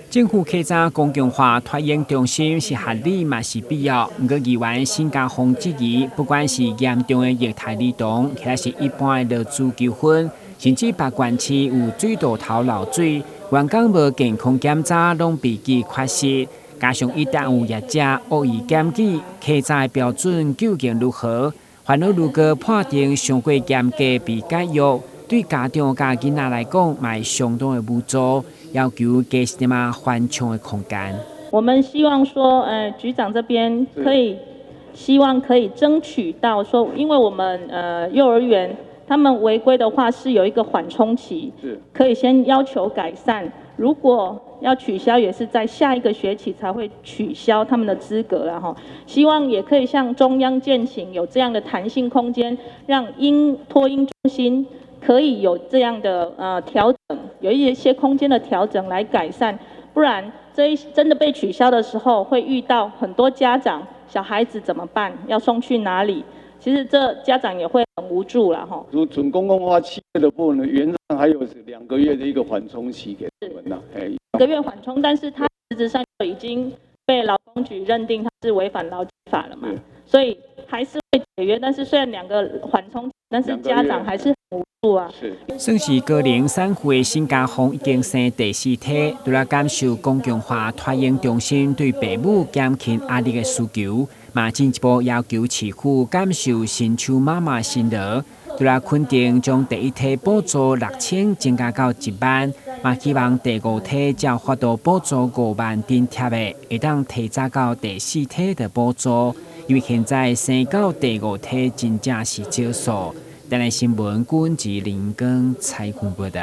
政府开展公共化托婴中心是合理嘛是必要，不过议员新加坡质疑，不管是严重的液态儿童，还是一般的落珠纠纷，甚至北关区有水道头漏水，员工无健康检查，拢被记缺失。加上一旦有业者恶意检举，客栈标准究竟如何？烦恼如果判定上过严格被解约，对家长甲囡仔来讲，嘛相当的无助。要求给什么缓冲的空间？我们希望说，局长这边希望可以争取到说，因为我们幼儿园他们违规的话是有一个缓冲期，可以先要求改善。如果要取消，也是在下一个学期才会取消他们的资格了哈。希望也可以向中央建请有这样的弹性空间，让托婴中心可以有这样的调整，有一些空间的调整来改善，不然真的被取消的时候，会遇到很多家长小孩子怎么办？要送去哪里？其实这家长也会很无助了哈。如准公共化7月的部分呢，原则上还有2个月的一个缓冲期给我们呐，2个月缓冲，但是他实质上已经被劳工局认定他是违反劳基法了嘛，所以还是会解约。但是虽然2个缓冲，但是家长还是很无助啊。算是高龄产妇的新加坡已经生第4胎，除了感受公共化托婴中心对父母减轻压力的需求，嘛进一步要求市府感受新手妈妈辛劳，除了肯定将第1胎补助6000增加到1万，嘛希望第5胎才发到补助5万津贴的，会当提早到第4胎的补助，因为现在生到第5胎真正是少数。台湾新闻，阮子林根采访报道。